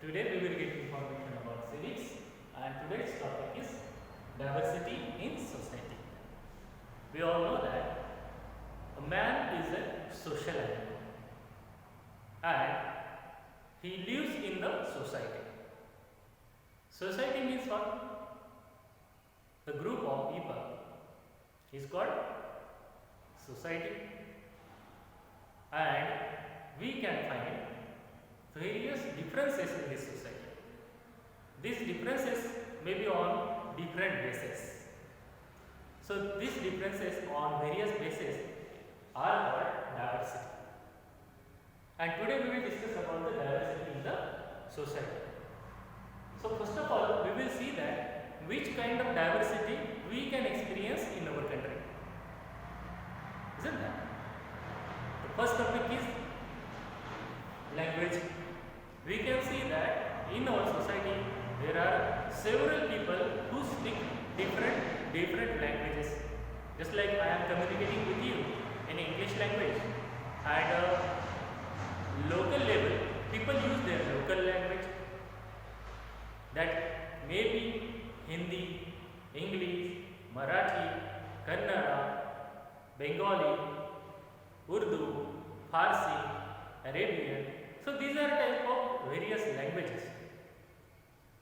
Today we will get information about civics, and today's topic is diversity in society. We all know that a man is a social animal and he lives in the society. Society means what? The group of people is called society, and we can find various differences in this society. These differences may be on different bases. So these differences on various bases are called diversity. And today we will discuss about the diversity in the society. So first of all, we will see that which kind of diversity we can experience in our country. Isn't that? The first topic is language. We can see that in our society there are several people who speak different languages. Just like I am communicating with you in English language. At a local level, people use their local language. That may be Hindi, English, Marathi, Kannada, Bengali, Urdu, Farsi, Arabian. So these are type of various languages.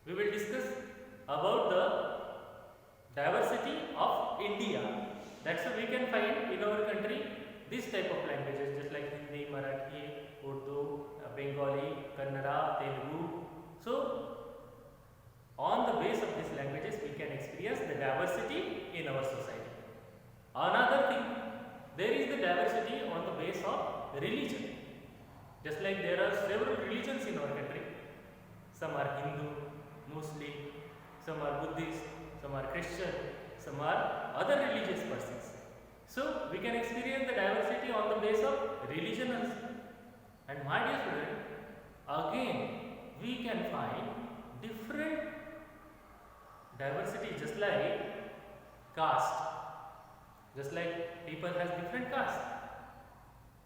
We will discuss about the diversity of India. That's why we can find in our country this type of languages, just like Hindi, Marathi, Urdu, Bengali, Kannada, Telugu. So on the base of these languages, we can experience the diversity in our society. Another thing, there is the diversity on the base of religion. Just like there are several religions in our country. Some are Hindu, Muslim, some are Buddhist, some are Christian, some are other religious persons. So we can experience the diversity on the base of religion also. And my dear student, again we can find different diversity, just like caste. Just like people has different castes.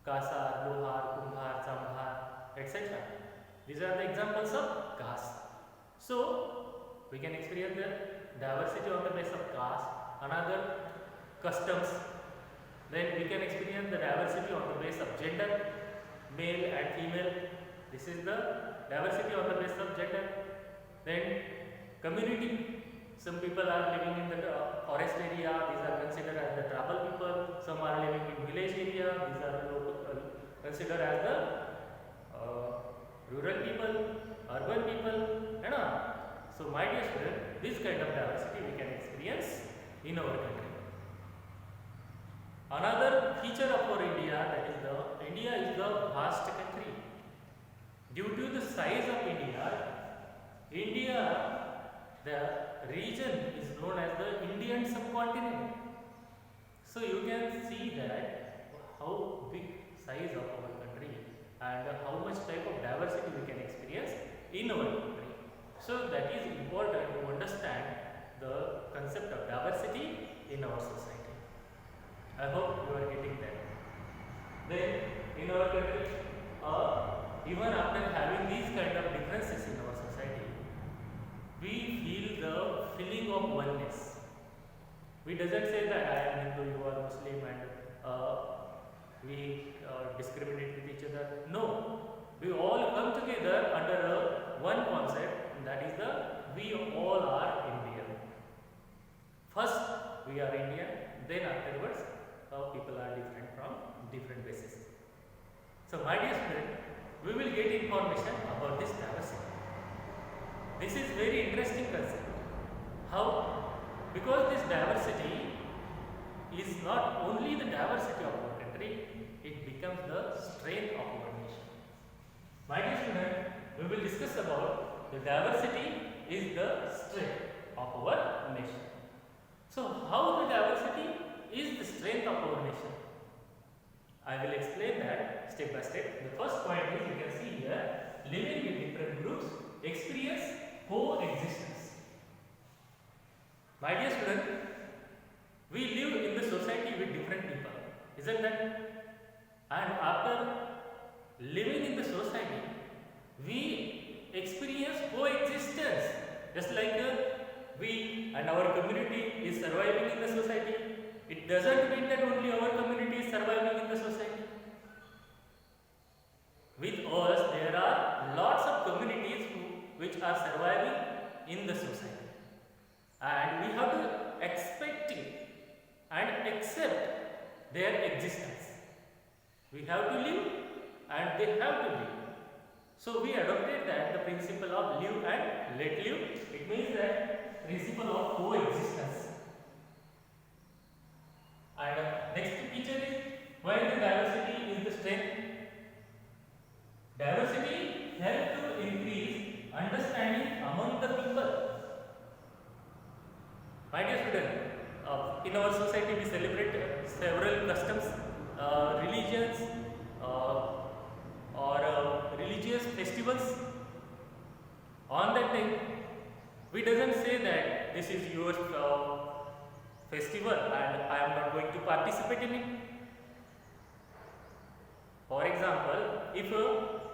Kasar, Lohar, Kumbhar, Samhar, etc. These are the examples of caste. So we can experience the diversity on the base of caste. Another, customs. Then we can experience the diversity on the base of gender, male and female. This is the diversity on the base of gender. Then community. Some people are living in the forest area. These are considered as the tribal people. Some are living in village area. These are considered as the rural people, urban people, and all. So my dear student, this kind of diversity we can experience in our country. Another feature of our India, that is the India is the vast country. Due to the size of India, the region is known as the Indian subcontinent. So you can see that how big size of our country and how much type of diversity we can experience in our country. So that is important to understand the concept of diversity in our society. I hope you are getting that. Then in our country, even after having these kind of differences in our society, we feel the feeling of oneness. We doesn't say that I am Hindu, you are Muslim, and we discriminate with each other. No, we all come together under one concept, and that is we all are Indian. First we are Indian, then afterwards people are different from different bases. So my dear student, we will get information about this diversity. This is very interesting concept. How? Because this diversity is not only the diversity of our country, it becomes the strength of our nation. My dear student, we will discuss about the diversity is the strength of our nation. So how the diversity is the strength of our nation? I will explain that step by step. The first point is, you can see here, living in different groups experience coexistence. My dear student, we live in the society with different people, isn't that? And after living in the society, we experience coexistence. Just like we and our community is surviving in the society, it doesn't mean that only our community is surviving in the society. With us, there are lots of communities which are surviving in the society, and we have to expect it and accept their existence. We have to live and they have to live. So we adopted that the principle of live and let live. It means that principle of coexistence. And next feature is why the diversity is the strength. Diversity helps to increase understanding among the people. My dear student, in our society we celebrate several customs, religions, or religious festivals. On that time, we doesn't say that this is your festival and I am not going to participate in it. For example, if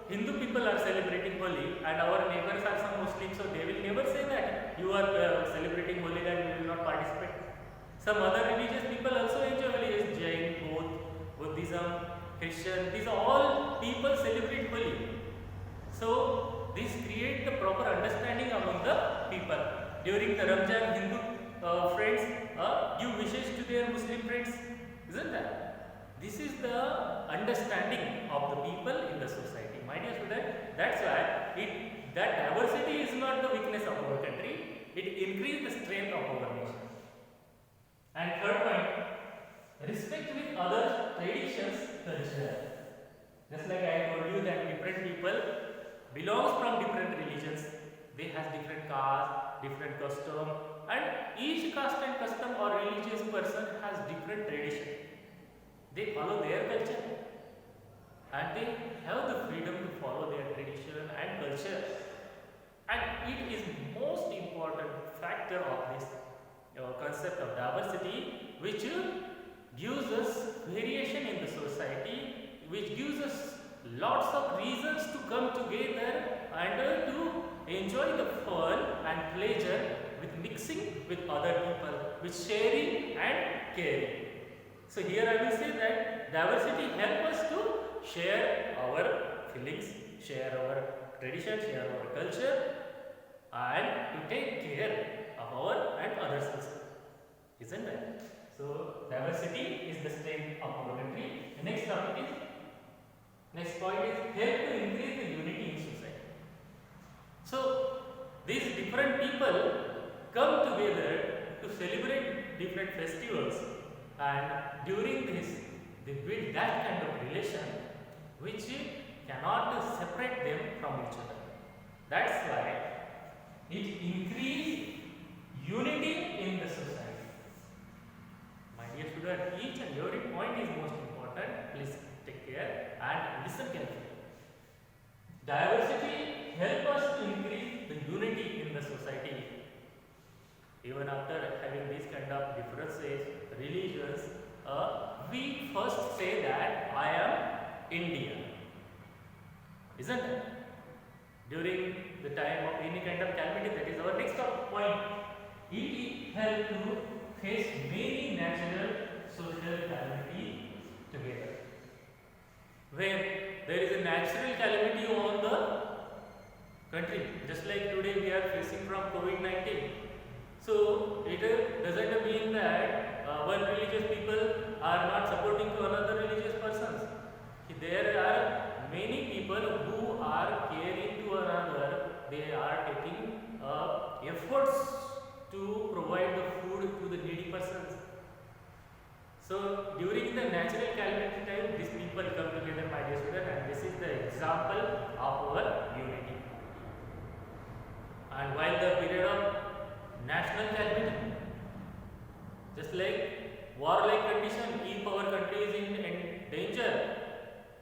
Hindu people are celebrating Holi and our neighbors are some Muslims, so they will never say that you are celebrating Holi and you will not participate. Some other religious people also enjoy Holi, as Jain, Buddhism, Christian, these all people celebrate Holi. So this creates the proper understanding among the people. During the Ramzan, Hindu friends give wishes to their Muslim friends, isn't that? This is the understanding of the people in the society. My dear student, that's why that diversity is not the weakness of our country, it increases the strength of our nation. And third point, respect with others' traditions, culture. Just like I told you that different people belongs from different religions, they have different caste, different custom, and each caste and custom or religious person has different tradition. They follow their culture and they have the freedom to follow their tradition and culture. And it is most important factor of this concept of diversity, which gives us variation in the society, which gives us lots of reasons to come together and to enjoy the fun and pleasure with mixing with other people, with sharing and caring. So here I will say that diversity helps us to share our feelings, share our tradition, share our culture, and to take care of our and others also. Isn't it? So diversity is the strength of our country. The next topic is, next point is help to increase the unity in society. So these different people come together to celebrate different festivals, and during this they build that kind of relation which cannot separate them from each other. That's why it increases unity in the society. My dear student, each and every point is most important. Please take care and listen carefully. Diversity helps us to increase the unity in the society. Even after having these kind of differences, religions, we first say that I am Indian. Isn't it? During the time of any kind of calamity, that is our next point. It helps to face many natural social calamities together. Where there is a natural calamity on the country, just like today we are facing from COVID-19. So it doesn't mean that one religious people are not supporting to another religious persons. There are many people who are caring to another. They are taking efforts to provide the food to the needy persons. So during the natural calamity time, these people come together, my dear student, and this is the example of our unity. And while the period of national calamity, just like war-like condition, if our country is in danger,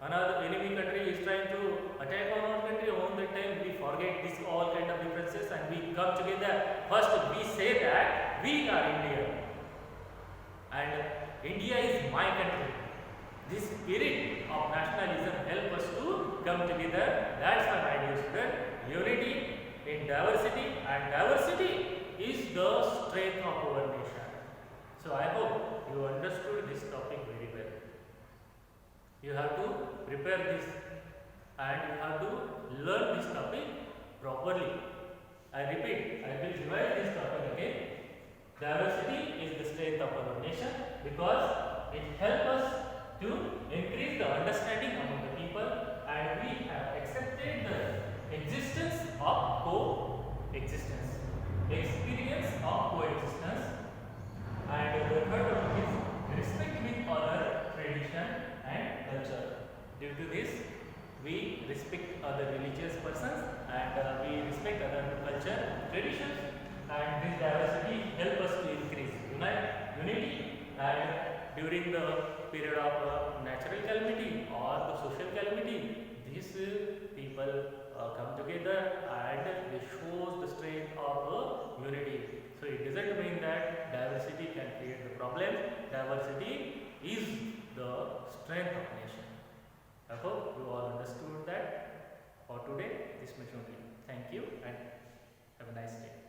another enemy country is trying to attack on our country, on that time we forget this all kind of differences and we come together. First we say that we are India and India is my country. This spirit of nationalism helps us to come together. That's why, my dear student, unity in diversity, and diversity is the strength of our nation. So I hope you understood this topic very well. You have to prepare this and you have to learn this topic properly. I repeat, I will revise this topic again. Diversity is the strength of our nation because it helps us to increase the understanding among the people, and we have accepted the existence of coexistence, experience of coexistence, and the third topic is respect with other tradition and culture. Due to this, we respect other religious persons and we respect other culture, traditions, and this diversity help us to increase unity, and during the period of natural calamity or the social calamity, these people come together and they shows the strength of unity. So it doesn't mean that diversity can create the problem. Diversity is the strength of nation. I hope you all understood that. For today, this much only. Thank you and have a nice day.